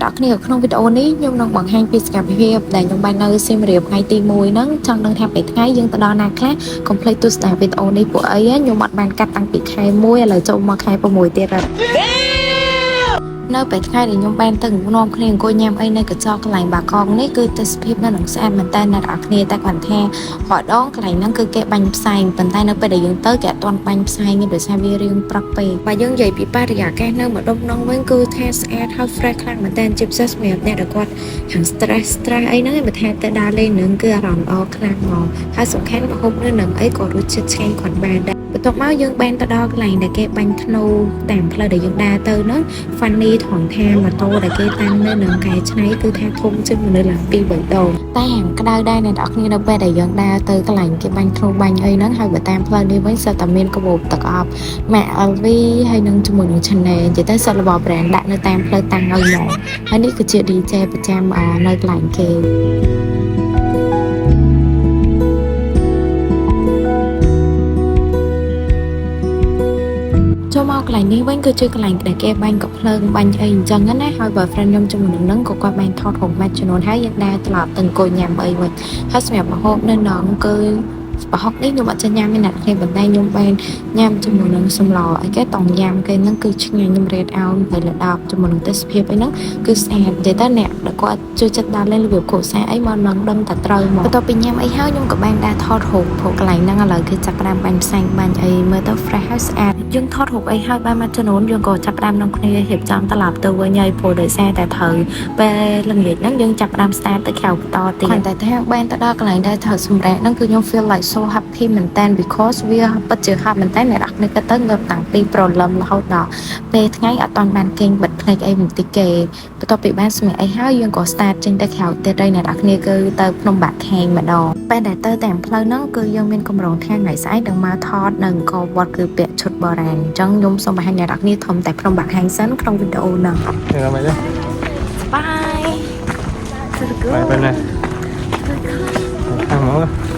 អ្នកនរគ្នាក្នុងវីដេអូនេះខ្ញុំនឹងបង្ហាញពីសកម្មភាពដែលខ្ញុំបាននៅសៀមរាបថ្ងៃទី1ហ្នឹងចង់ដឹងថាពេលថ្ងៃយើងទៅដល់ណាខ្លះកុំភ្លេចទស្សនាវីដេអូនេះពួកអីខ្ញុំអត់បានកាត់តាំងពីខែ1ឥឡូវចូលមកខែ6ទៀតហើយនៅពេលថ្ងៃដែលខ្ញុំបានទៅនាំគ្នាអង្គុយញ៉ាំអីនៅកញ្ចក់កន្លែងបាកងនេះគឺទេសភាពនៅនឹងស្អាតមែនតើអ្នកនរគ្នាតែគាត់ថារដងកន្លែងហ្នឹងគឺគេបាញ់ផ្សែងប៉ុន្តែនៅពេលដែលយើងទៅគេអត់ទាន់បាញ់ផ្សែងទេដោយសារវារៀងប្រឹកពេកបើយើងនិយាយពីបរិយាកាសនៅម្ដុំនោះវិញគឺថាស្អាតហើយ fresh ខ្លាំងមែនតើជាពិសេសសម្រាប់អ្នកដែលគាត់ខាង stress អីហ្នឹងឯងបើថាទៅដើរលេងនឹងគឺអារម្មណ៍ល្អខ្លាំងហ្មងហើយសំខាន់ម្ហូបនៅនឹងអីក៏រសជាតិឆ្ងាញ់គាត់បានដែរបន្ទាប់មកយើងបានទៅដល់កន្លែងដែលគេបាញ់ធ្នូតាមផ្លូវដែលយើងដើរទៅហ្នឹង funny ថងថាម៉ូតូដែលគេតាំងនៅនឹងកែច្នៃគឺថាធំជាងមនុស្សឡើង2 3ដងតែហាងក្តៅដែរអ្នកនរគ្នានៅពេលដែលយើងដើរទៅកន្លែងគេបាញ់ធ្នូបាញ់អីហ្នឹងហើយបើតាមផ្លូវនេះវិញសិតតែមានកាបូបទឹកអប់ Mac LV ហើយនឹងជាមួយនឹង Chanel និយាយទៅសិតរបស់ brand ដាក់នៅតាមផ្លូវតាំងឲ្យមកហើយនេះគឺជា DJ ប្រចាំនៅកន្លែងគេចូលមកកន្លែងនេះវិញគឺជាកន្លែងដែលគេបាញ់កំភ្លើងបាញ់អីអញ្ចឹងណាហើយបើ friend ខ្ញុំជាមួយនឹងក៏គាត់បានថតរូបមួយចំនួនហើយយើងដែរត្រឡប់ទៅអង្គុយញ៉ាំអីវិញហើយសម្រាប់ម្ហូបនៅនងគឺប្រហុកនេះខ្ញុំអត់ចេះញ៉ាំទេណាគ្នាប៉ុន្តែខ្ញុំបានញ៉ាំជាមួយនឹងសម្លអីគេតង់ញ៉ាំគេហ្នឹងគឺឆ្ងាញ់ខ្ញុំរេតឲ្យទៅលើ10ជាមួយនឹងទេសភាពអីហ្នឹងគឺស្អាតនិយាយទៅអ្នកដែលគាត់ជួយចិត្តដើរលេងរបៀបគ្រួសារអីមកនឹងដឹងតែត្រូវមកបន្ទាប់ពីញ៉ាំអីហើយខ្ញុំក៏បានដែរថតរូបព្រោះកន្លែងហ្នឹងឥឡូវគេចាប់ផ្ដើមបាញ់ផ្សែងបាញ់អីមើលទៅ fresh ហើយស្អាតយើងថតរូបអីហើយបានមួយចំនួនយើងក៏ចាប់ផ្ដើមនឹងគ្នារៀបចំត្រឡប់ទៅវិញហើយព្រោះដោយសារតែត្រូវពេលល្ងាចហ្នឹងយើងចាប់ផ្ដើម start ទៅក្រៅបន្តទៀតតែថាបានទៅដល់កន្លែងដែលត្រូវសម្រាប់ហ្នឹងគឺខ្ញុំ feel like so happy មែនតើ because វាពិតជាហត់មែនតើអ្នកនរគ្នាទៅងើបតាំងពីព្រលឹមរហូតដល់ពេលថ្ងៃអត់តាន់បានគេងបិទភ្នែកអីបន្តិចគេបន្ទាប់ពីបានសម្រាប់អីហើយយើងក៏ start ចេញទៅក្រៅទៀតហើយអ្នកនរគ្នាគឺទៅភ្នំបាក់ខេងម្ដងពេលដែលទៅតាមផ្លូវហ្នឹងគឺយើងមានកម្រងថ្ងៃស្អែកនឹងមកថតនៅអង្គរវត្តគឺពាក់ឈុតបុរាណអញ្ចឹងខ្ញុំសូមបង្ហាញអ្នកនរគ្នាធំតែភ្នំបាក់ខេងសិនក្នុងវីដេអូហ្នឹងបាយ to the good បាយណាខាងមក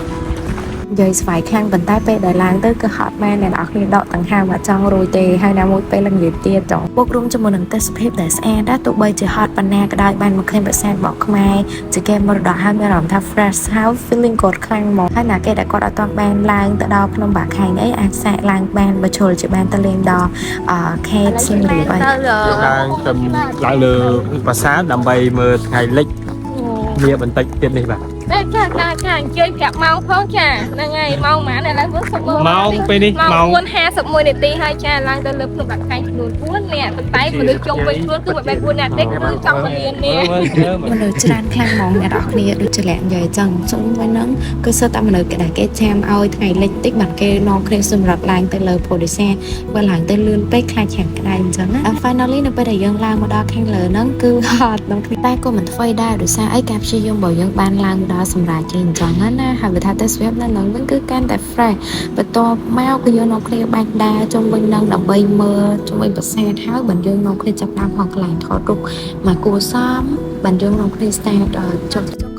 យាយស្វាយខ្លាំងប៉ុន្តែពេលដែលឡើងទៅគឺហត់មែនអ្នកនរគ្នាដកដង្ហើមអត់ចង់រួយទេហើយណាមួយពេលល្ងាចទៀតចង់ពុករួមជាមួយនឹងទេសភាពដែលស្អាតដែរទោះបីជាហត់ប៉ុណ្ណាក៏ដោយបានមកឃើញប្រាសាទបកខ្មែរជាគេមរតកហើយមានអារម្មណ៍ថា fresh ហើយ feeling គាត់ខ្លាំងមកហើយណាគេដែលគាត់អត់ទាន់បានឡើងទៅដល់ភ្នំបាខែងអីអាចសាកឡើងបានបើជុលជាបានទៅលេងដល់ខេត្តសៀមរាបហើយឡើងទៅឡើងលើប្រាសាទដើម្បីមើលថ្ងៃលិចវាបន្តិចទៀតនេះបាទចាអញ្ជើញប្រាប់ម៉ោងផងចាហ្នឹងហើយម៉ោងប៉ុន្មានឥឡូវមើលសុំមើលម៉ោងពេលនេះម៉ោង 4:51 នាទីហើយចាឡើងទៅលើភ្នំបាក់ខែងខ្លួន4នាក់ប៉ុន្តែមនុស្សជុំវិញខ្លួនគឺមិនមែន4នាក់ទេគឺចង់មាននេះមនុស្សច្រើនខ្លាំងហ្មងអ្នកនរគ្នាដូចជាលាក់និយាយចឹងជុំវិញហ្នឹងគឺសិតតែមនុស្សគេដែលគេចាំឲ្យថ្ងៃលិចតិចបាត់គេនាំគ្នាសម្រាប់ឡើងទៅលើផូឌីសាបើឡើងទៅលឿនពេកខ្លាចខាងក្តៅអញ្ចឹងណា finally នៅពេលដែលយើងឡើងមកដល់ខាងលើហ្នឹងគឺហត់ដល់គ្នាតែក៏មិនធ្វើដែរដោយសារអីការព្យាយាមរបស់យើងបានឡើងដល់សម្រាប់ជាអញ្ចឹងណាហើយបើថាទៅស្វាបនៅនឹងវិញគឺកាន់តែ fresh បន្ទាប់មកគឺយើងនាំគ្នាបាញ់ដើរជុំវិញនឹងដើម្បីមើលជុំវិញប្រាសាទហើយបើយើងនាំគ្នាចាប់តាមផងកន្លែងថតរូបមកគួរសមបើយើងនាំគ្នា start ចុះ